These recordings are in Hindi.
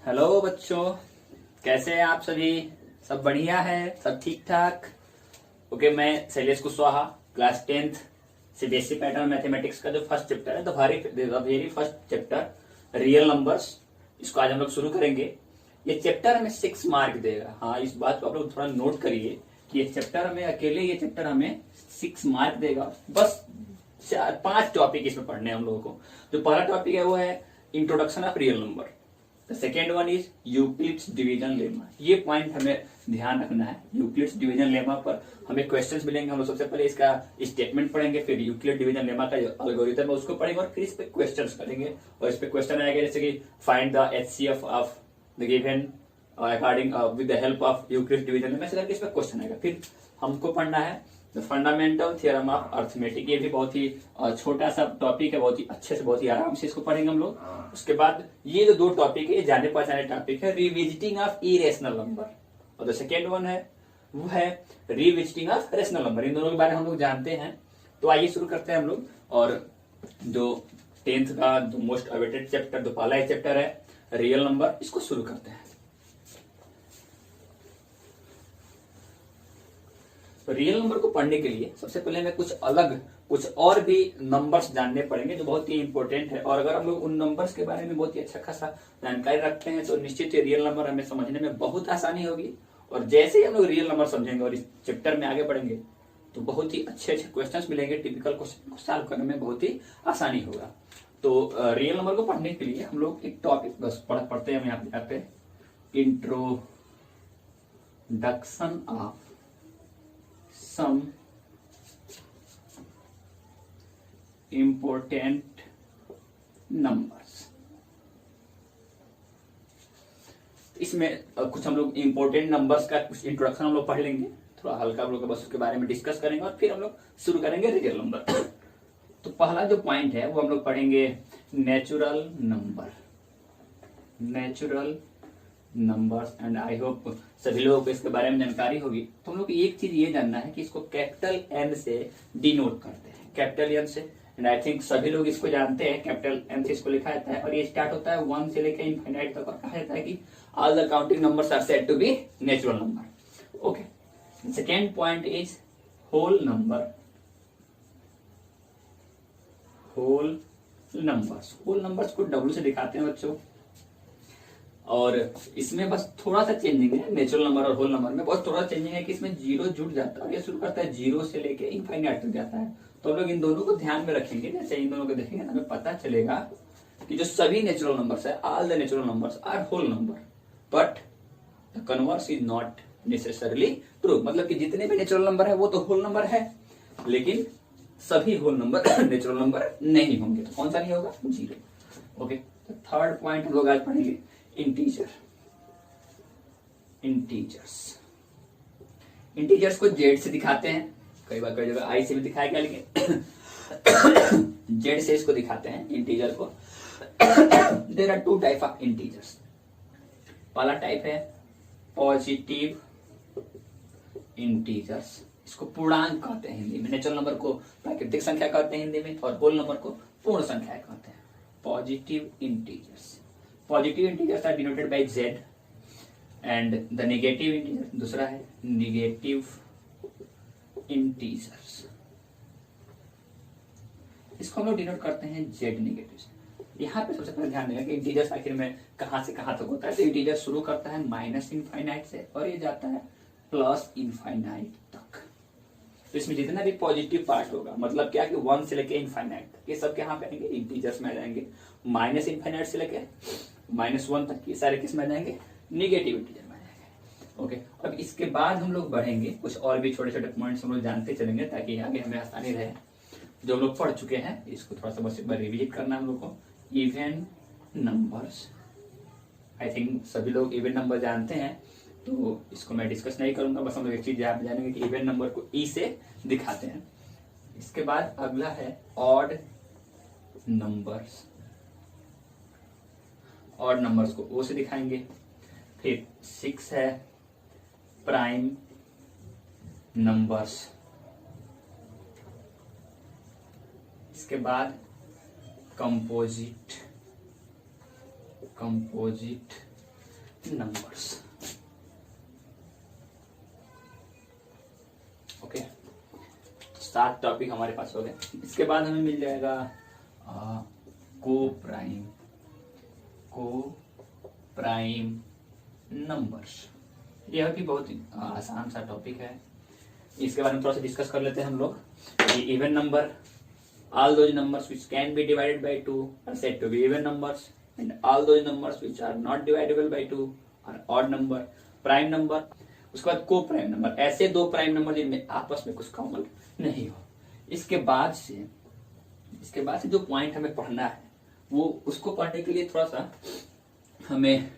हेलो बच्चों, कैसे हैं आप सभी? सब बढ़िया है, सब ठीक ठाक। ओके, मैं Shailesh Kushwaha, class 10th CBSE pattern mathematics का जो फर्स्ट चैप्टर है, the very first chapter real numbers, इसको आज हम लोग शुरू करेंगे। ये चैप्टर हमें 6 मार्क देगा। हाँ, इस बात को आप लोग थोड़ा नोट करिए कि ये चैप्टर हमें 6 मार्क देगा। बस 4-5 टॉपिक इसमें पढ़ने हैं हम लोगों को। जो पहला टॉपिक है वो है introduction of real number. The second one is Euclid's division lemma. ये पॉइंट हमें ध्यान रखना है। यूक्लिड्स डिवीजन लेमा पर हमें क्वेश्चंस मिलेंगे। हम लोग सबसे पहले इसका स्टेटमेंट पढ़ेंगे, फिर यूक्लिड डिवीजन लेमा का जो एल्गोरिथम है उसको पढ़ेंगे, और फिर इस पे क्वेश्चंस करेंगे। और इस पे क्वेश्चन आएगा जैसे कि find the HCF of the given according with the help of Euclid's division lemma. इस पे क्वेश्चन आएगा। फिर हमको पढ़ना है the fundamental theorem of arithmetic. ये भी बहुत ही छोटा सा टॉपिक है, बहुत ही अच्छे से, बहुत ही आराम से इसको पढ़ेंगे हम लोग। उसके बाद ये जो 2 टॉपिक है, ये जाने पहचाने टॉपिक है, रिविजिटिंग ऑफ इरेशनल नंबर, और द सेकेंड वन है वो है रिविजिटिंग ऑफ रेशनल नंबर। इन दोनों के बारे में हम लोग जानते हैं। तो आइए शुरू करते हैं हम लोग। और जो 10th का जो मोस्ट अवेटेड चैप्टर, जो पहला चैप्टर है रियल नंबर, इसको शुरू करते हैं। तो रियल नंबर को पढ़ने के लिए सबसे पहले हमें कुछ और भी नंबर्स जानने पड़ेंगे जो बहुत ही इंपॉर्टेंट है। और अगर हम लोग उन नंबर्स के बारे में बहुत ही अच्छा खासा जानकारी रखते हैं तो निश्चित ही रियल नंबर हमें समझने में बहुत आसानी होगी। और जैसे ही हम लोग रियल नंबर समझेंगे और इस चैप्टर में आगे बढ़ेंगे तो बहुत ही अच्छे क्वेश्चंस मिलेंगे। टिपिकल क्वेश्चन को सॉल्व करने में बहुत ही आसानी होगा। तो रियल नंबर को पढ़ने के लिए हम लोग एक टॉपिक बस पढ़ते हैं। हम यहाँ पे introduction of some important numbers। इसमें कुछ हम लोग इंपॉर्टेंट नंबर्स का कुछ इंट्रोडक्शन हम लोग पढ़ लेंगे, थोड़ा हल्का हम लोग बस उसके बारे में डिस्कस करेंगे, और फिर हम लोग शुरू करेंगे रियल नंबर। तो पहला जो पॉइंट है वो हम लोग पढ़ेंगे natural numbers. And I hope सभी लोगों को इसके बारे में जानकारी होगी। तो हम लोग को एक चीज ये जानना है कि इसको कैपिटल एन से डिनोट करते हैं, कैपिटल एन से। एंड आई थिंक सभी लोग इसको जानते हैं, कैपिटल एन से इसको लिखा जाता है। और ये स्टार्ट होता है 1 से लेकर इनफाइनाइट तक, और कहा जाता है कि all the counting numbers are said to be natural number. Okay, second point is whole numbers को डब्ल्यू से दिखाते हैं बच्चों। और इसमें बस थोड़ा सा चेंजिंग है, नेचुरल नंबर और होल नंबर में बस थोड़ा चेंजिंग है कि इसमें 0 जुड़ जाता है। ये शुरू करता है 0 से लेके इनफाइनाइट तक जाता है। तो हम लोग इन दोनों को ध्यान में रखेंगे। जैसे इन दोनों को देखेंगे हमें पता चलेगा कि जो सभी नेचुरल नंबर्स है, all the natural numbers are whole number, but the converse is not necessarily true. मतलब कि जितने भी नेचुरल नंबर है वो तो होल नंबर है, लेकिन सभी होल नंबर नेचुरल नंबर नहीं होंगे। तो कौन सा नहीं होगा? 0। ओके, तो थर्ड पॉइंट हम लोग आज पढ़ेंगे इंटीजर्स को जेड से दिखाते हैं। कई जगह आई से भी दिखाया गया, लेकिन जेड से इसको दिखाते हैं इंटीजर को। There are 2 type of integers. पहला टाइप है पॉजिटिव इंटीजर्स। इसको पूर्णांक कहते हैं हिंदी में। नेचुरल नंबर को प्राकृतिक संख्या कहते हैं हिंदी में, और होल नंबर को पूर्ण संख्या कहते हैं। Positive integers are denoted by z, and the negative integer दूसरा है नेगेटिव इंटीजर्स। इसको हम लोग डिनोट करते हैं z नेगेटिव से। यहाँ पे सबसे पहले ध्यान देना कि इंटीजर्स आखिर में कहां से कहां तक होता है। तो इंटीजर शुरू करता है माइनस इनफाइनाइट से और ये जाता है प्लस इनफाइनाइट तक। तो इसमें जितना भी पॉजिटिव पार्ट होगा, मतलब क्या कि 1 से लेके इनफाइनाइट तक, ये सब कहां पे आएंगे? इंटीजर्स में आ जाएंगे। माइनस इनफाइनाइट से लेके -1 तक ये सारे किस में आ जाएंगे? निगेटिव इंटीजर में आ जाएंगे। ओके, अब इसके बाद हम लोग बढ़ेंगे, कुछ और भी छोटे छोटे पॉइंट्स हम लोग जानते चलेंगे ताकि आगे हमें आसानी रहे। जो हम लोग पढ़ चुके हैं इसको थोड़ा सा बस एक बार रिविजिट करना हम लोग को। इवन नंबर्स, आई थिंक सभी लोग इवन नंबर जानते हैं, तो इसको मैं डिस्कस नहीं करूंगा। बस हम लोग एक चीज यहाँ पे जानेंगे कि इवन नंबर को ई से दिखाते हैं। इसके बाद अगला है ऑड नंबर्स। ऑड नंबर्स को ओ से दिखाएंगे। फिर 6 है प्राइम नंबर्स। इसके बाद कंपोजिट नंबर्स। ओके, 7 टॉपिक हमारे पास हो गए। इसके बाद हमें मिल जाएगा को प्राइम नंबर्स। यह भी बहुत आसान सा टॉपिक है, इसके बारे में थोड़ा सा डिस्कस कर लेते हैं हम लोग। Even number, all those numbers which can be divided by 2 are said to be even numbers, and all those numbers which are not divisible by 2 are odd number। Prime number, उसके बाद को प्राइम नंबर, ऐसे दो प्राइम नंबर जिनमें आपस में कुछ कॉमन नहीं हो। इसके बाद से जो पॉइंट हमें पढ़ना है, वो उसको पढ़ने के लिए थोड़ा सा हमें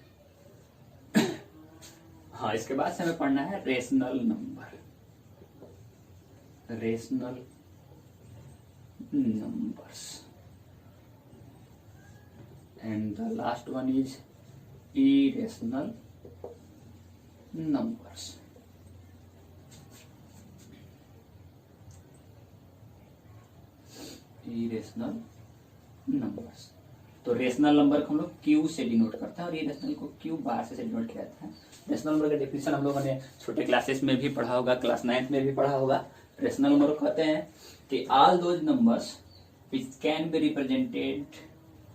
हाँ, इसके बाद से हमें पढ़ना है rational number, rational numbers, and the last one is irrational numbers। irrational numbers, तो रेशनल नंबर को हम लोग क्यू से डिनोट करते हैं और इरेशनल को क्यू बार से डिनोट किया जाता है। रेशनल नंबर का डेफिनेशन हम लोगों ने छोटे क्लासेस में भी पढ़ा होगा, क्लास 9th में भी पढ़ा होगा। रेशनल नंबर को कहते हैं कि all those numbers which can be represented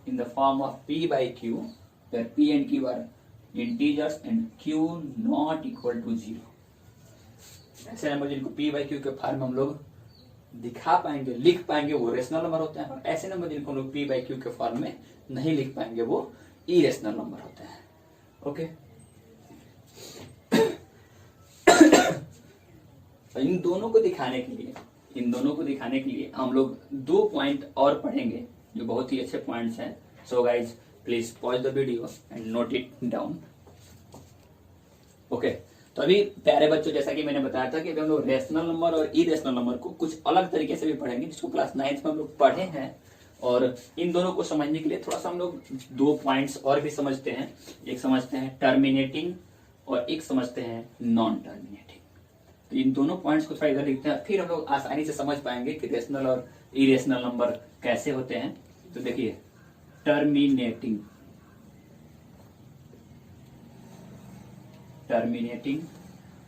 in the form of p by q, where p and q are integers and q not equal to 0। ऐसे नंबर जिनको p by q के फॉर्म में हम लोग दिखा पाएंगे, लिख पाएंगे, वो रेशनल नंबर होते हैं। और ऐसे नंबर जिनको हम लोग p by q के फॉर्म में नहीं लिख पाएंगे, वो इरेशनल नंबर होते हैं। ओके, इन दोनों को दिखाने के लिए हम लोग 2 पॉइंट और पढ़ेंगे जो बहुत ही अच्छे पॉइंट्स हैं। So guys please pause the video and note it down. Okay, तो अभी प्यारे बच्चों, जैसा कि मैंने बताया था कि हम लोग रेशनल नंबर और इरेशनल नंबर को कुछ अलग तरीके से भी पढ़ेंगे, जिसको क्लास 9th में हम लोग पढ़े हैं। और इन दोनों को समझने के लिए थोड़ा सा हम लोग 2 पॉइंट्स और भी समझते हैं। एक समझते हैं टर्मिनेटिंग और एक समझते हैं नॉन टर्मिनेटिंग। तो इन दोनों पॉइंट्स को थोड़ा इधर लिखते हैं, फिर हम लोग आसानी से समझ पाएंगे कि रेशनल और इरेशनल नंबर कैसे होते हैं। तो देखिए, टर्मिनेटिंग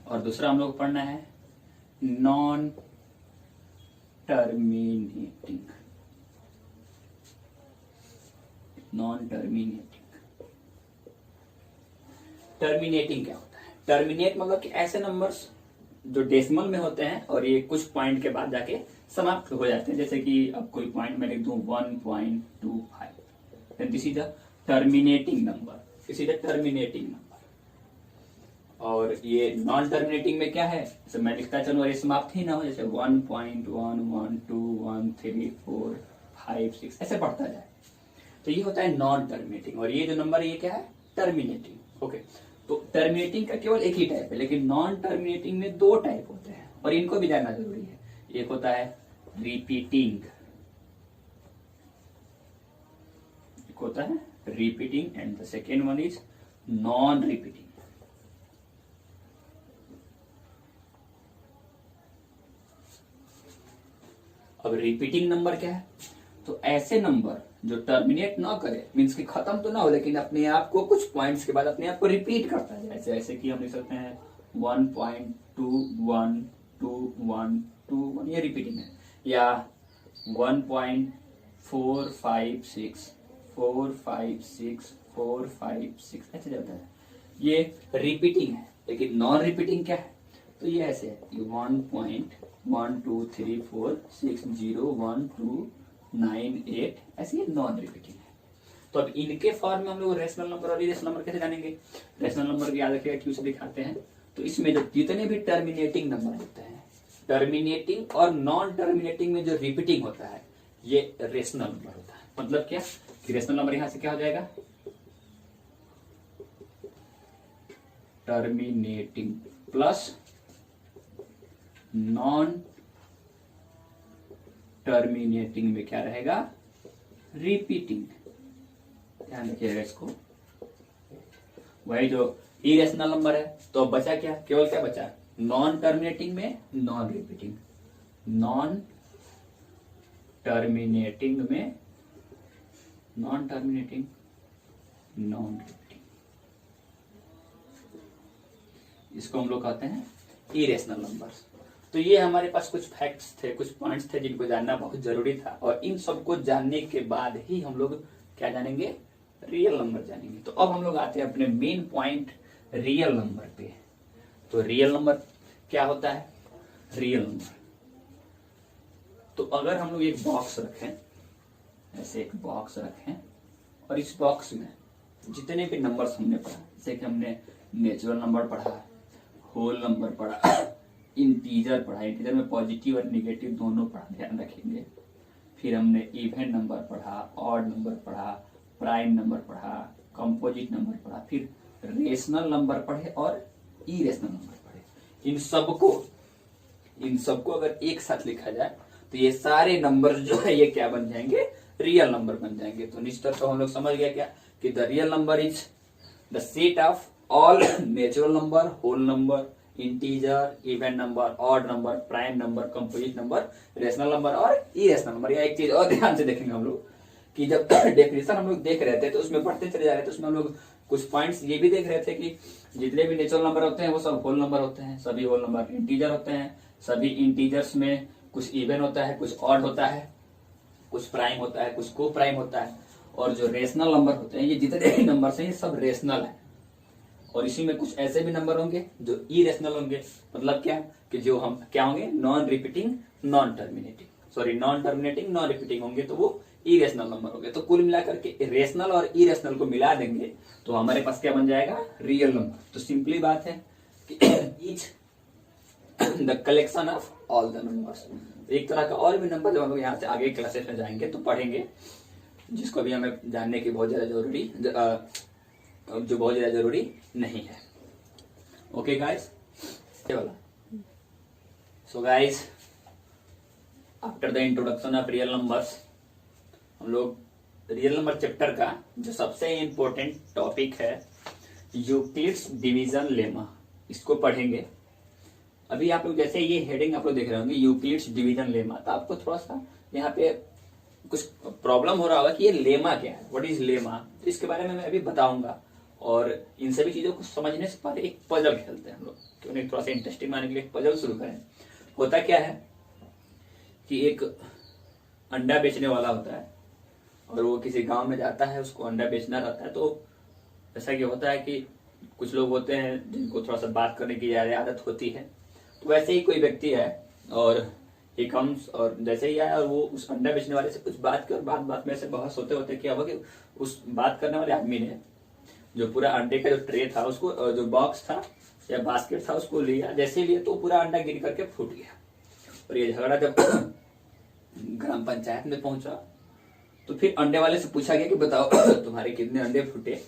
और दूसरा हम लोग पढ़ना है नॉन टर्मिनेटिंग। टर्मिनेटिंग क्या होता है? टर्मिनेट मतलब कि ऐसे नंबर्स जो डेसिमल में होते हैं और ये कुछ पॉइंट के बाद जाके समाप्त हो जाते हैं। जैसे कि अब कोई पॉइंट में लिख दूं 1.25, then this is a terminating number, this is a terminating number. और ये नॉन टर्मिनेटिंग में क्या है, जैसे मैं लिखता चलूं और ये समाप्त ही ना हो, जैसे 1.11214 5 6 ऐसे बढ़ता जाए, तो ये होता है नॉन टर्मिनेटिंग। और ये जो नंबर ये क्या है, टर्मिनेटिंग। ओके, तो टर्मिनेटिंग का केवल एक ही टाइप है, लेकिन नॉन टर्मिनेटिंग में 2 टाइप होते हैं और इनको भी जानना जरूरी है। एक होता है repeating, and the second one is non repeating. अब रिपीटिंग नंबर क्या है? तो ऐसे नंबर जो टर्मिनेट ना करे, मीन्स कि खत्म तो ना हो, लेकिन अपने आप को कुछ पॉइंट्स के बाद अपने आप को रिपीट करता है। ऐसे कि हम लिख सकते हैं 1.21211, ये रिपीटिंग है, या 1.456 ऐसे जाता है, ये रिपीटिंग है। लेकिन नॉन रिपीटिंग क्या है? तो ये ऐसे है 1.123460129 ऐसे ये नॉन रिपीटिंग है। तो अब इनके फॉर्म में हम लोग रेशनल नंबर और इरेशनल नंबर कैसे जानेंगे? रेशनल नंबर याद रखिएगा, क्यों से दिखाते हैं। तो इसमें जो जितने भी टर्मिनेटिंग नंबर होते हैं, टर्मिनेटिंग और नॉन टर्मिनेटिंग में जो रिपीटिंग होता है, ये रेशनल नंबर होता है। मतलब क्या कि रेशनल नंबर यहां से क्या हो जाएगा, टर्मिनेटिंग प्लस नॉन टर्मिनेटिंग में क्या रहेगा, रिपीटिंग। ध्यान रखिएगा इसको। वही जो इरेशनल नंबर है, तो बचा क्या, केवल क्या बचा, नॉन टर्मिनेटिंग में नॉन रिपीटिंग, नॉन टर्मिनेटिंग में नॉन टर्मिनेटिंग, नॉन रिपीटिंग। इसको हम लोग कहते हैं इरेशनल नंबर्स। तो ये हमारे पास कुछ फैक्ट्स थे, कुछ पॉइंट्स थे जिनको जानना बहुत जरूरी था, और इन सबको जानने के बाद ही हम लोग क्या जानेंगे, रियल नंबर जानेंगे। तो अब हम लोग आते हैं अपने मेन पॉइंट रियल नंबर पे। तो रियल नंबर क्या होता है? रियल नंबर, तो अगर हम लोग एक बॉक्स रखें, ऐसे एक बॉक्स रखें, और इस बॉक्स में जितने भी नंबर्स हमने पढ़ा, जैसे कि हमने नेचुरल नंबर पढ़ा, होल नंबर पढ़ा, इंटीजर पढ़ा, इंटीजर में पॉजिटिव और निगेटिव दोनों पढ़ा, ध्यान रखेंगे। फिर हमने इवन नंबर पढ़ा, ऑड नंबर पढ़ा, प्राइम नंबर पढ़ा, कंपोजिट नंबर पढ़ा, फिर रेशनल नंबर पढ़े और इरेशनल नंबर पढ़े। इन सबको अगर एक साथ लिखा जाए तो ये सारे नंबर जो है ये क्या बन जाएंगे, रियल नंबर बन जाएंगे। तो निश्चित तो हम लोग समझ गया क्या कि the real number is the set of all natural number, whole number, integer, even number, odd number, prime number, composite number, rational number और इरेशनल नंबर। या एक चीज और ध्यान से देखेंगे हम लोग कि जब डेफिनेशन हम लोग देख रहे थे तो उसमें पढ़ते चले जा रहे थे, उसमें हम लोग कुछ पॉइंट्स ये भी देख रहे थे कि जितने भी नेचुरल नंबर होते हैं वो सब होल नंबर होते हैं, सभी होल नंबर इंटीजर होते हैं, सभी इंटीजर्स में कुछ इवन होता है, कुछ ऑड होता है, कुछ प्राइम होता है, कुछ को प्राइम होता है, और जो रेशनल नंबर होते हैं ये जितने भी नंबर हैं ये सब रेशनल है। और इसी में कुछ ऐसे भी नंबर होंगे जो इरेशनल होंगे, मतलब क्या कि जो हम क्या होंगे, non repeating non terminating non repeating होंगे, तो वो इरेशनल नंबर होंगे। तो कुल मिलाकर के रेशनल और इरेशनल को मिला देंगे तो हमारे पास क्या बन जाएगा, रियल नंबर। तो सिंपली बात है कि each the collection of all the numbers. एक तरह का और भी नंबर जब हम लोग यहाँ से आगे क्लासेस में जाएंगे तो पढ़ेंगे, जिसको भी हमें जानने की बहुत ज्यादा जरूरी नहीं है। Okay guys, so guys, after the introduction of real numbers, हम लोग रियल नंबर चैप्टर का जो सबसे इंपॉर्टेंट टॉपिक है यूक्लिड्स डिवीजन लेमा, इसको पढ़ेंगे। अभी आप लोग जैसे ये हेडिंग आप लोग देख रहे होंगे यूक्लिड्स डिवीजन लेमा, तो आपको थोड़ा सा यहाँ पे कुछ प्रॉब्लम हो रहा होगा कि ये लेमा क्या है, व्हाट इज लेमा। तो इसके बारे में मैं अभी बताऊंगा, और इन सभी चीजों को समझने से पहले एक पजल खेलते हैं हम लोग, क्यों नहीं, थोड़ा सा इंटरेस्टिंग बनाने के लिए एक पजल शुरू करें। होता क्या है कि एक अंडा बेचने वाला होता है और वो किसी गांव में जाता है, उसको अंडा बेचना रहता है। तो ऐसा क्या होता है कि कुछ लोग होते हैं जिनको थोड़ा सा बात करने की आदत होती है। तो वैसे ही कोई व्यक्ति है और ही कम्स, और जैसे ही आया और वो उस अंडा बेचने वाले से कुछ बात कर, बात में से बहस होते होते क्या हुआ कि उस बात करने वाले आदमी ने जो पूरा अंडे का जो ट्रे था, उसको जो बॉक्स था या बास्केट था, उसको लिया। जैसे ही लिया तो पूरा अंडा गिर करके फूट गया। और ये झगड़ा जब ग्राम पंचायत में पहुंचा तो फिर अंडे वाले से पूछा गया कि बताओ तुम्हारे कितने अंडे फूटे,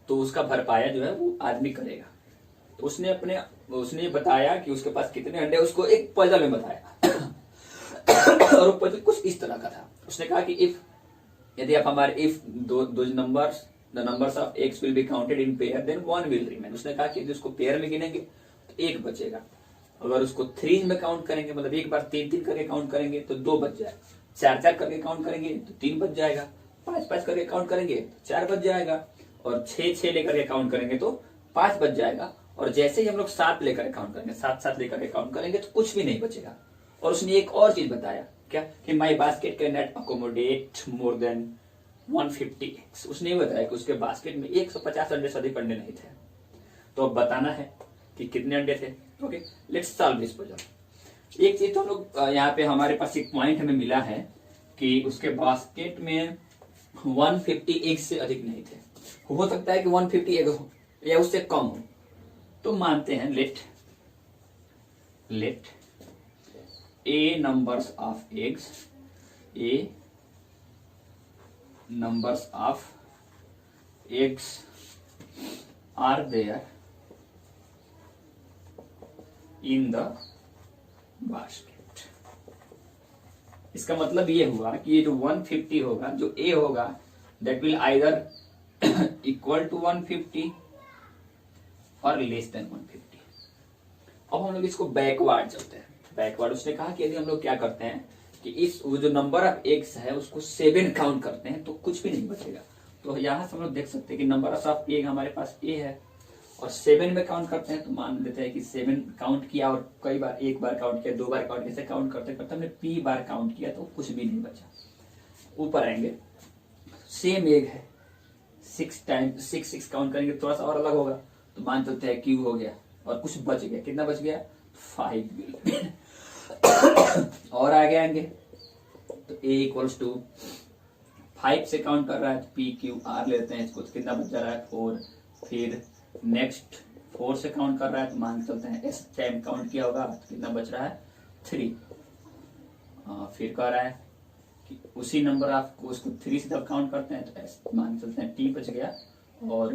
तो उसका भरपाया जो है वो आदमी करेगा। तो उसने बताया कि उसके पास कितने अंडे, उसको एक पजल में बताया और वो पजल कुछ इस तरह का था। उसने कहा कि यदि आप हमारे the numbers of X will be counted in pair then one will remain. उसने कहा कि यदि उसको पेयर में गिनेंगे तो एक बचेगा, अगर उसको थ्री में काउंट करेंगे, मतलब एक बार तीन करके काउंट करेंगे तो दो बच जाएगा, चार करके काउंट करेंगे तो तीन बच जाएगा, पांच करके काउंट करेंगे तो चार बच जाएगा, और छह लेकर के काउंट करेंगे तो पांच बच जाएगा, और जैसे ही हम लोग सात लेकर काउंट करेंगे, सात लेकर के काउंट करेंगे तो कुछ भी नहीं बचेगा। और उसने एक और चीज बताया, क्या कि my basket can not accommodate more than 150 eggs। उसने ये बताया कि उसके बास्केट में 150 अंडे से अधिक अंडे नहीं थे। तो अब बताना है कि कितने अंडे थे। Okay, let's solve this puzzle. एक चीज तो हम लोग यहाँ पे हमारे पास एक पॉइंट हमें मिला है कि उसके बास्केट में 150 एग से अधिक नहीं थे। हो सकता है कि 150 एग हो या उससे कम हो, तो मानते हैं let a numbers of eggs, a numbers of eggs are there in the basket। इसका मतलब ये हुआ कि ये जो 150 होगा, जो A होगा that will either equal to 150 और less than 150। अब हम लोग इसको बैकवर्ड चलते हैं। बैकवर्ड उसने कहा कि यदि हम लोग क्या करते हैं कि वो जो नंबर ऑफ एग्स है उसको 7 काउंट करते हैं तो कुछ भी नहीं बचेगा। तो यहाँ से हम लोग देख सकते हैं कि नंबर ऑफ एग हमारे पास ए है और 7 में काउंट करते हैं तो मान लेते हैं कि 7 काउंट किया और कई बार, एक बार काउंट किया, 2 बार काउंट किया, ऐसे काउंट करते करते हमने p बार काउंट किया तो कुछ भी नहीं बचा। ऊपर आएंगे, सेम एग है, 6 टाइम्स 6 काउंट करेंगे थोड़ा सा और अलग होगा तो मान चलते हैं q हो गया और कुछ बच गया। कितना बच गया? 5 बिलियन। और आगे आएंगे तो a इक्वल्स टू 5 से काउंट कर रहा है तो p q r लेते हैं इसको, तो कितना बच जा रहा है? 4। फिर नेक्स्ट 4 से काउंट कर रहा है तो मान के चलते हैं s टाइम काउंट किया होगा तो कितना बच रहा है? 3। फिर कह रहा है कि उसी नंबर आपको उसको 3 से जब काउंट करते हैं तो s मान के चलते हैं t बच गया और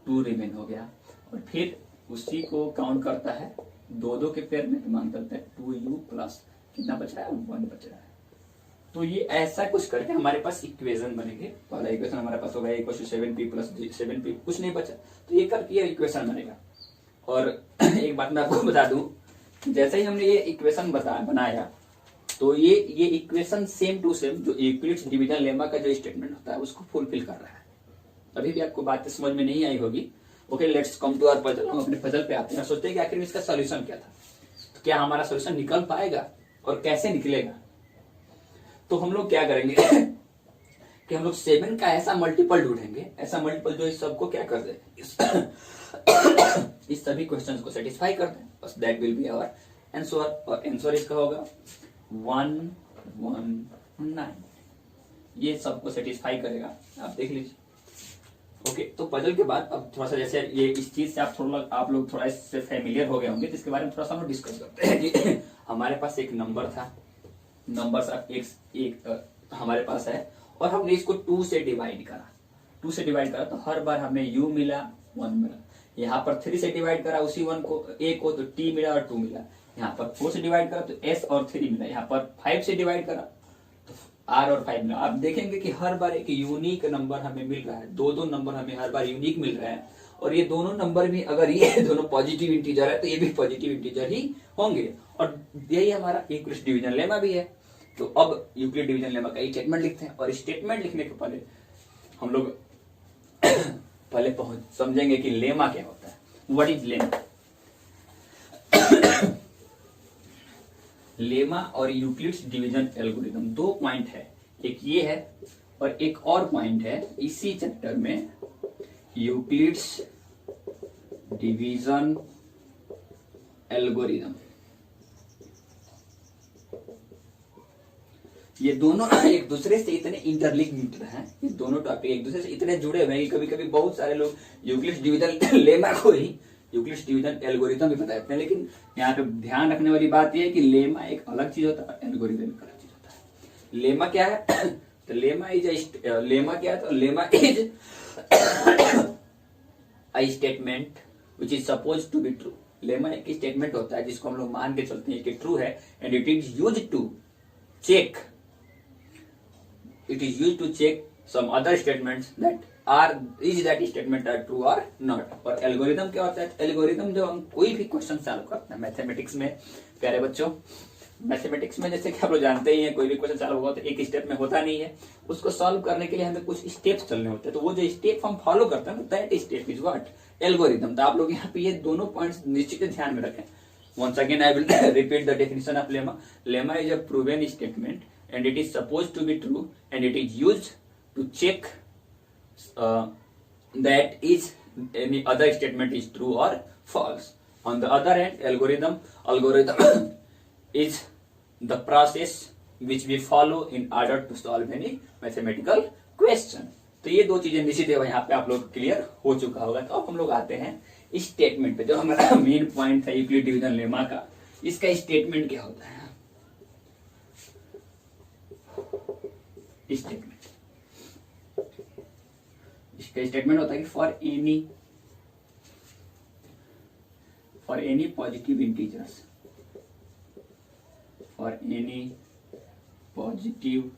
2 रिमेन हो गया। और फिर उसी को काउंट करता है 2 के पेयर में तो मान करते हैं 2u प्लस कितना बच रहा है? 1 बच रहा है। तो ये ऐसा कुछ करके हमारे पास इक्वेशन बनेंगे। पहला इक्वेशन हमारे पास होगा equal to 7p plus 7p, कुछ नहीं बचा तो ये करके ये इक्वेशन बनेगा। और एक बात मैं आपको बता दूं, जैसे ही हमने ये इक्वेशन बनाया तो ये इक्वेशन सेम टू सेम जो यूक्लिड्स डिवीजन लेमा का जो स्टेटमेंट होता है उसको फुलफिल कर रहा है। अभी भी आपको बात समझ में नहीं आई होगी। Okay, let's come to our puzzle. हम अपने पजल पे आते हैं, सोचते हैं कि आखिर में इसका सॉल्यूशन क्या था, तो क्या हमारा सॉल्यूशन निकल पाएगा और कैसे निकलेगा। तो हम लोग क्या करेंगे कि हम लोग 7 का ऐसा मल्टीपल ढूंढेंगे, ऐसा मल्टीपल जो इस सबको क्या कर दे, इस सभी क्वेश्चंस को सेटिस्फाई कर दे, बस that will be our answer. और आंसर इसका होगा 119। ये सबको सेटिस्फाई करेगा, आप देख लीजिए। ओके, तो पजल के बाद अब थोड़ा सा जैसे ये इस चीज से आप लोग थोड़ा इससे फेमिलियर हो गए होंगे तो इसके बारे में थोड़ा सा हम लोग डिस्कस करते हैं कि हमारे पास एक नंबर था, नंबर एक हमारे पास है और हमने इसको 2 से डिवाइड करा। 2 से डिवाइड करा तो हर बार हमें u मिला, 1 मिला। यहाँ पर 3 से डिवाइड करा उसी 1 को, a को, तो t मिला और 2 मिला। यहाँ पर 4 से डिवाइड करा तो s और 3 मिला। यहाँ पर 5 से डिवाइड करा तो r और 5 मिला। आप देखेंगे कि हर बार एक यूनिक नंबर हमें मिल रहा है, 2 नंबर हमें हर बार यूनिक मिल रहा है। और ये दोनों नंबर भी, अगर ये दोनों पॉजिटिव इंटीजर है तो ये भी पॉजिटिव इंटीजर ही होंगे। और यही हमारा यूक्लिड डिवीजन लेमा भी है। तो अब यूक्लिड डिवीजन लेमा का स्टेटमेंट लिखते हैं, और स्टेटमेंट लिखने के पहले हम लोग पहले समझेंगे कि लेमा क्या होता है। What is lemma? लेमा और यूक्लिड्स डिवीजन एल्गोरिथम 2 पॉइंट है, एक ये है और एक और पॉइंट है इसी चैप्टर में, यूक्लिड्स डिवीजन एल्गोरिथम। ये दोनों एक दूसरे से इतने इंटरलिंक्ड हैं, ये दोनों टॉपिक एक दूसरे से इतने जुड़े हुए हैं कि कभी कभी बहुत सारे लोग यूक्लिड्स डिवीजन लेमा को ही यूक्लिड्स डिवीजन एल्गोरिथम भी बताते हैं। लेकिन यहाँ पे ध्यान रखने वाली बात यह है कि लेमा एक अलग चीज होता है, एल्गोरिथम एक अलग चीज होता है। लेमा क्या है? तो लेमा क्या है? तो lemma is a statement which is suppose to be true. Lemma एक स्टेटमेंट होता है जिसको हम लोग मान के चलते हैं कि ट्रू है, and it is used to check, it is used to check some other statements that statement are true or not। और एल्गोरिथम क्या होता है? एल्गोरिथम जो हम कोई भी क्वेश्चन सॉल्व करते हैं मैथमेटिक्स में, प्यारे बच्चों, मैथमेटिक्स में जैसे कि आप लोग जानते ही हैं, कोई भी क्वेश्चन सॉल्व होगा तो एक स्टेप में होता नहीं है, उसको सॉल्व करने के लिए हमें कुछ स्टेप्स चलने होते हैं। तो वो जो स्टेप हम फॉलो करते हैं that step is what? Algorithm. तो आप लोग यहाँ पे ये दोनों पॉइंट्स निश्चित ध्यान में रखें। Once again, I will repeat the definition of lemma. Lemma is a proven statement, and it is supposed to be true, and it is used to check that is any other statement is true or false. On the other hand, algorithm is the process which we follow in order to solve any mathematical question. तो ये दो चीजें निश्चित है यहाँ पे आप लोग क्लियर हो चुका होगा। तो अब हम लोग आते हैं इस स्टेटमेंट पे, जो हमारा मेन पॉइंट था यूक्लिड डिवीजन लेमा का। इसका स्टेटमेंट क्या होता है? स्टेटमेंट, इसका स्टेटमेंट होता है कि for any positive integers, for any positive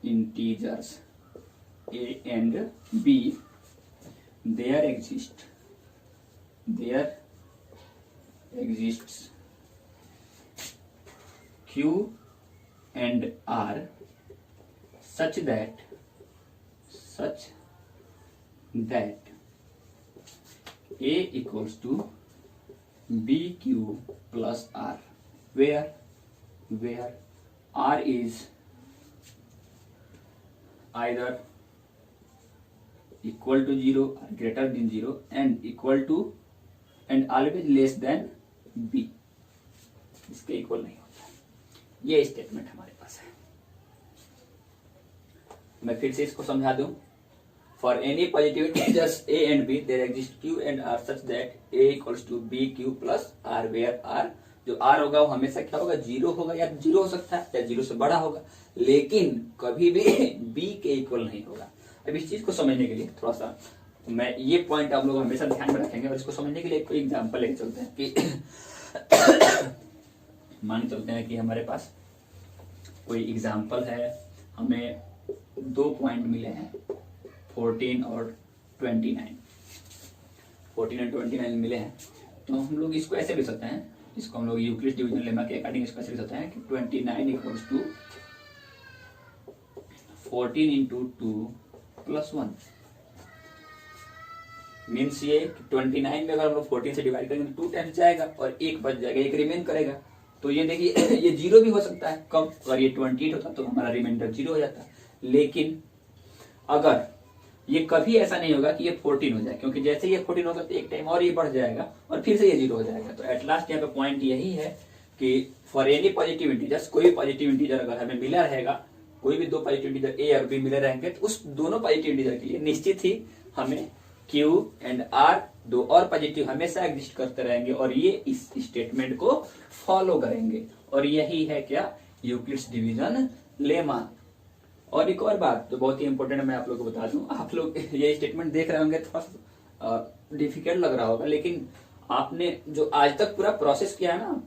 integers a and b, there exists q and r such that A equals to BQ plus R, where R is either equal to 0 or greater than 0 and equal to and always less than B, इसके इक्वल नहीं होता। ये स्टेटमेंट हमारे पास है। मैं फिर से इसको समझा दूं। For any positive integers a and b, there exists q and r such that a equals to bq plus r, where r जो r होगा वो हमेशा क्या होगा, 0 होगा, या 0 हो सकता है या 0 से बड़ा होगा, लेकिन कभी भी b के इक्वल नहीं होगा। अब इस चीज को समझने के लिए थोड़ा सा मैं ये पॉइंट आप लोग हमेशा ध्यान में रखेंगे, और इसको समझने के लिए कोई एग्जांपल लेके चलते हैं कि मान चलते हैं कि हमारे पास कोई एग्जांपल है, हमें 2 पॉइंट मिले हैं 14 और 29, 14 और 29 मिले हैं। तो हम लोग इसको ऐसे भी सकते हैं, इसको हम लोग यूक्लिड डिवीजन लेमा के अकॉर्डिंग इसको ऐसे भी सकते हैं कि 29 equals to 14 into 2 plus 1। Means ये 29 में अगर हम लोग 14 से डिवाइड करेंगे तो 2 टाइम्स जाएगा और 1 बच जाएगा, 1 रिमेन करेगा। तो ये देखिए ये 0 भी हो सकता है, कब, अगर ये 28 होता तो हमारा रिमाइंडर 0 हो जाता। लेकिन अगर ये कभी ऐसा नहीं होगा कि ये 14 हो जाए, क्योंकि जैसे ये 14 होगा तो एक टाइम और ये बढ़ जाएगा और फिर से ये 0 हो जाएगा। तो एट लास्ट यहाँ पे पॉइंट यही है कि फॉर एनी पॉजिटिव इंटीजर्स, कोई भी पॉजिटिव इंटीजर अगर हमें मिला रहेगा, कोई भी 2 पॉजिटिव इंटीजर ए और बी मिले रहेंगे, तो उस दोनों पॉजिटिव इंटीजर के लिए निश्चित ही हमें क्यू एंड आर 2 और पॉजिटिव हमेशा एग्जिस्ट करते रहेंगे और ये इस स्टेटमेंट को फॉलो करेंगे। और यही है क्या, यूक्लिड्स डिवीजन लेमा। और एक और बात तो बहुत ही इंपॉर्टेंट मैं आप लोगों को बता दूं, आप लोग ये स्टेटमेंट देख रहे होंगे थोड़ा सा डिफिकल्ट लग रहा होगा, लेकिन आपने जो आज तक पूरा प्रोसेस किया है ना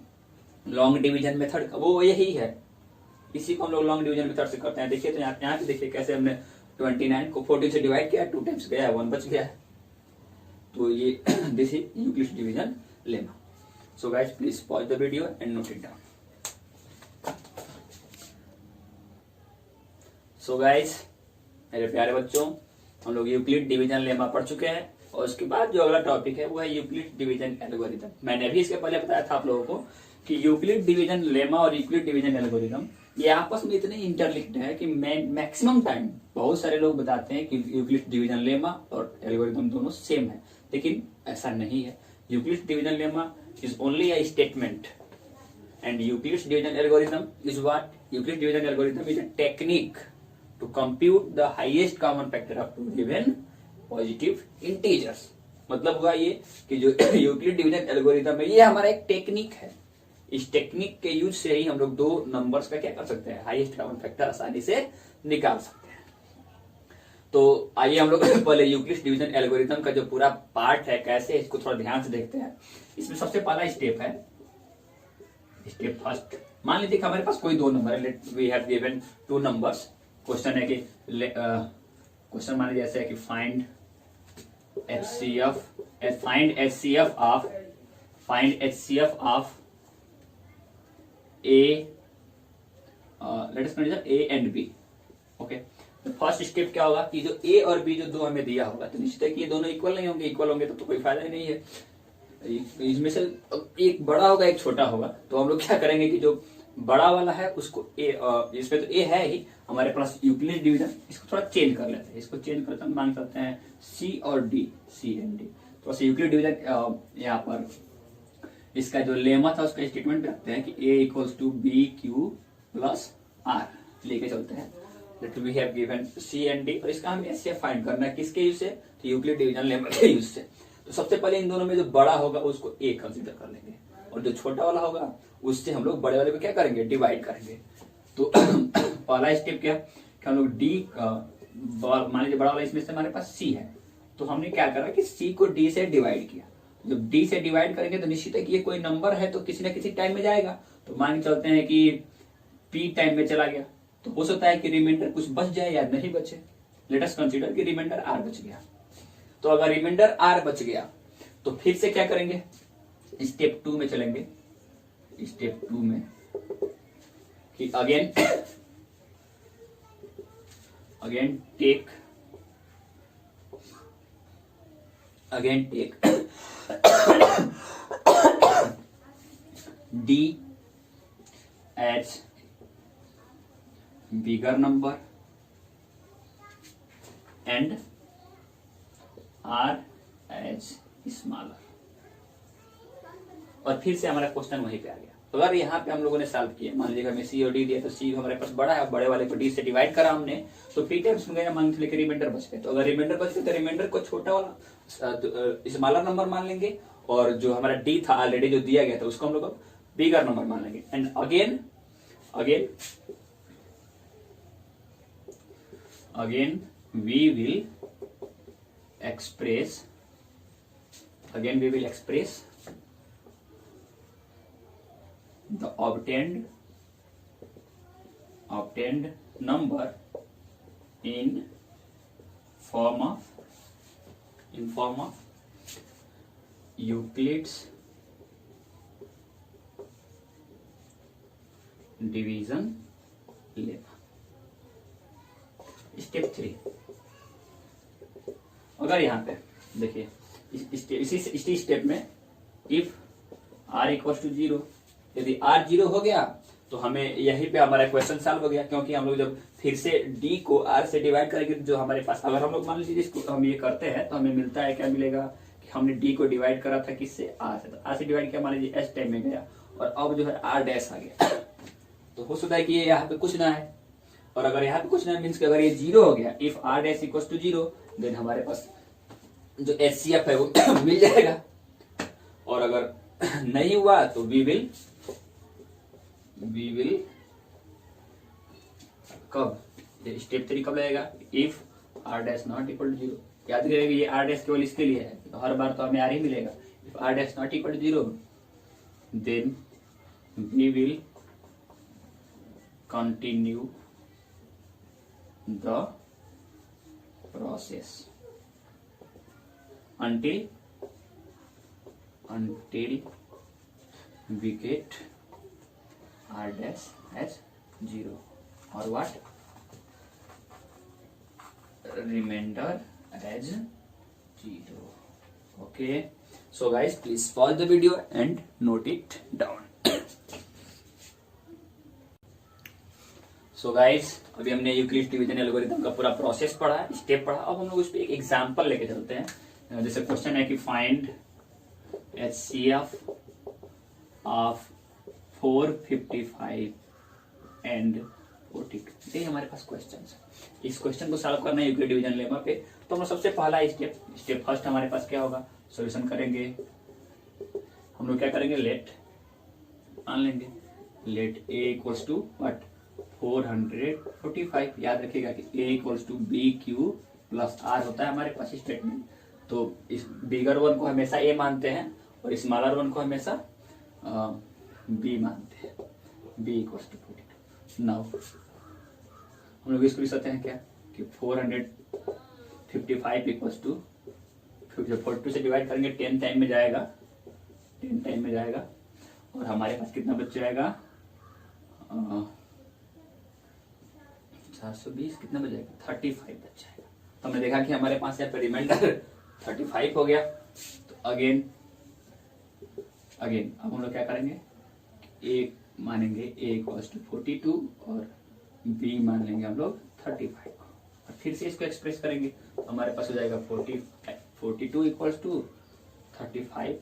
लॉन्ग डिवीजन मेथड का, वो यही है। इसी को हम लोग लॉन्ग डिवीजन मेथड से करते हैं। देखिए तो यहाँ पे देखिए कैसे हमने 29 को 14 से डिवाइड किया, 2 टाइम्स गया, 1 बच गया। तो ये this is Euclid's division lemma. So guys please pause the video and note it down. So guys मेरे प्यारे बच्चों, हम लोग यूक्लिड डिवीजन लेमा पढ़ चुके हैं और उसके बाद जो अगला टॉपिक है वो है यूक्लिड डिवीजन एल्गोरिथम। मैंने भी इसके पहले बताया था आप लोगों को कि यूक्लिड डिवीजन लेमा और यूक्लिड डिवीजन एल्गोरिथम ये आपस में इतने इंटरलिंक्ड है कि मैक्सिमम टाइम बहुत सारे लोग बताते हैं कि यूक्लिड डिवीजन लेमा और एल्गोरिथम दोनों सेम है, लेकिन ऐसा नहीं है। Euclid division lemma is only a statement and Euclid division algorithm is what? Euclid division algorithm is a technique to compute the highest common factor of two given positive integers। मतलब हुआ ये कि जो यूक्लिड डिवीजन एल्गोरिथम है ये हमारा एक टेक्निक है। इस टेक्निक के यूज से ही हम लोग 2 नंबर्स का क्या कर सकते हैं, हाईएस्ट कॉमन फैक्टर आसानी से निकाल सकते हैं। तो आइए हम लोग पहले यूक्लिड डिवीजन एल्गोरिथम का जो पूरा पार्ट है कैसे इसको थोड़ा ध्यान से देखते हैं। इसमें सबसे पहला स्टेप है, स्टेप फर्स्ट। मान लीजिए हमारे पास कोई 2 नंबर है, we have given 2 numbers. Question है कि क्वेश्चन मान लीजिए ऐसे है कि find HCF of A, let us consider A and B. Okay, तो फर्स्ट स्टेप क्या होगा कि जो ए और बी जो 2 हमें दिया होगा, तो निश्चित है कि ये दोनों इक्वल नहीं होंगे। इक्वल होंगे तो कोई फायदा ही नहीं है। इसमें से एक बड़ा होगा एक छोटा होगा, तो हम लोग क्या करेंगे कि जो बड़ा वाला है उसको ए, इसमें तो ए है ही हमारे पास यूक्लिड डिवीजन, इसको थोड़ा चेंज कर लेते हैं। इसको चेंज करते हैं, मान सकते हैं सी और डी, सी एंड डी। तो यूक्लिड डिवीजन यहाँ पर इसका जो लेमा था उसका स्टेटमेंट रखते हैं कि A equals to B Q plus R लेके चलते हैं। Let we have given C and D, और इसका हमें ऐसे फाइंड करना है किसके यूज से, तो यूक्लिड डिवीजन लेमा के यूज से। तो सबसे पहले इन दोनों में जो बड़ा होगा उसको ए कंसीडर कर लेंगे और जो छोटा वाला होगा उससे हम लोग बड़े वाले को क्या करेंगे, डिवाइड करेंगे। तो पहला स्टेप क्या कि हम लोग डी मान लीजिए बड़ा वाला इसमें से हमारे पास सी है, तो हमने क्या करा कि सी को डी से डिवाइड किया। जब डी से डिवाइड करेंगे तो निश्चित है कि ये कोई नंबर है तो किसी ना किसी टाइम में जाएगा। तो मान के चलते हैं कि पी टाइम में चला गया, तो हो सकता है कि रिमाइंडर कुछ बच जाए या नहीं बचे। लेट अस कंसीडर कि रिमाइंडर आर बच गया। तो अगर रिमाइंडर आर बच गया तो फिर से क्या करेंगे, स्टेप 2 में चलेंगे। स्टेप 2 में कि again take D as bigger number and R as smaller। और फिर से हमारा क्वेश्चन वहीं पे आ गया। तो अगर यहाँ पे हम लोगों ने सॉल्व किया, मान लीजिए हमें सी और डी दिया, तो सी हमारे पास बड़ा है, बड़े वाले को डी से डिवाइड करा हमने, तो पी टाइम्स में गया, मान लेके रिमाइंडर बच गए। तो अगर रिमाइंडर बच गए तो रिमाइंडर को छोटा वाला स्मॉलर नंबर मान लेंगे, और जो हमारा डी था ऑलरेडी जो दिया गया था उसको हम लोग बिगर नंबर मान लेंगे। And again we will express the obtained number in form of Euclid's division lemma। Step 3, अगर यहाँ पे देखिए इसी स्टेप में इफ r इक्वल टू 0, यदि r 0 हो गया तो हमें यहीं पे हमारा क्वेश्चन सॉल्व हो गया, क्योंकि हम लोग जब फिर से d को r से डिवाइड करेंगे तो जो हमारे पास, अगर हम लोग मान लीजिए इसको हम ये करते हैं तो हमें मिलता है, क्या मिलेगा कि हमने d को डिवाइड करा था किससे, r से, तो r से डिवाइड किया, मान लीजिए s टाइम में गया और अब जो है r डैश आ गया, तो हो सकता है कि ये यहाँ पे कुछ ना है, और अगर यहाँ पे कुछ ना मीन्स कि अगर ये 0 हो गया, if r dash equal to 0, then हमारे पास जो HCF है वो मिल जाएगा। और अगर नहीं हुआ तो वी विल कब, स्टेप 3 कब लगेगा, if r dash not equal to 0। याद रखिएगा ये r डैश केवल इसके लिए है, तो हर बार तो हमें r ही मिलेगा। If r dash not equal to 0 then we will continue the process until we get r dash as 0 or what, remainder as 0। okay, so guys please pause the video and note it down। So guys अभी हमने यूक्लिड डिवीजन एल्गोरिथम का पूरा प्रोसेस पढ़ा है, स्टेप पढ़ा। अब हम लोग उस पर एक एग्जांपल लेके चलते हैं। जैसे क्वेश्चन है कि फाइंड HCF ऑफ 455 एंड 42। ये हमारे पास क्वेश्चन है, इस क्वेश्चन को सॉल्व करना है यूक्लिड डिवीजन लेमा पे। तो हम सबसे पहला स्टेप फर्स्ट हमारे पास क्या होगा, सॉल्यूशन करेंगे। हम लोग क्या करेंगे, लेट मान लेंगे, let a equals to what, 445। याद रखिएगा कि a equals to B Q plus R होता है हमारे पास स्टेटमेंट। तो इस बिगर वन को हमेशा a मानते हैं और स्मॉलर वन को हमेशा b मानते हैं, b इक्वल्स टू 42। नाउ हम लोग इसको लिख सकते हैं क्या कि 455 इक्वल्स टू 42 से डिवाइड करेंगे 10 टाइम में जाएगा, 10 टाइम में जाएगा, और हमारे पास कितना बच जाएगा, 420 कितना बच जाएगा, 35 बच जाएगा। तो हमने देखा कि हमारे पास यहाँ पे रिमाइंडर 35 हो गया। तो अगेन अब हम लोग क्या करेंगे, a मानेंगे a इक्वल्स टू 42 और b मान लेंगे हम लोग 35 और फिर से इसको एक्सप्रेस करेंगे। तो हमारे पास हो जाएगा 42 इक्वल्स टू 35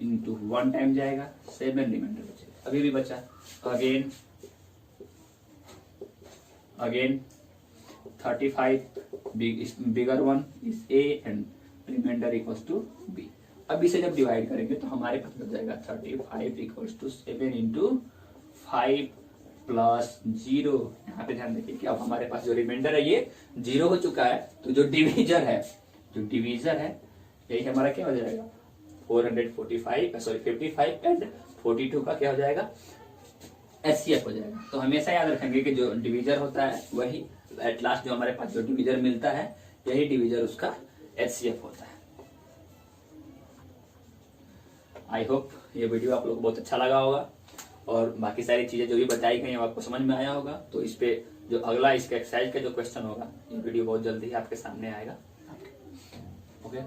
इंटू 1 टाइम जाएगा, 7 रिमाइंडर बचेगा, अभी भी बचा। Again 35 bigger one is a and reminder equals to b। अब इसे जब डिवाइड करेंगे तो हमारे पास बच जाएगा 35 इक्वल्स टू 7 इंटू 5 प्लस 0। यहाँ पे ध्यान देखिए कि अब हमारे पास जो रिमाइंडर है ये 0 हो चुका है, तो जो डिवीजर है यही हमारा क्या हो जाएगा, 55 एंड 42 का क्या हो जाएगा, HCF हो जाएगा। तो हमेशा याद रखेंगे कि जो डिवीजर होता है वही एट लास्ट जो हमारे पास जो डिवीजर मिलता है यही डिवीजर उसका HCF होता है। आई होप ये वीडियो आप लोग को बहुत अच्छा लगा होगा और बाकी सारी चीजें जो भी बताई गई आपको समझ में आया होगा। तो इस पे जो अगला इसका एक्सरसाइज का जो क्वेश्चन होगा ये वीडियो बहुत जल्दी आपके सामने आएगा। ओके।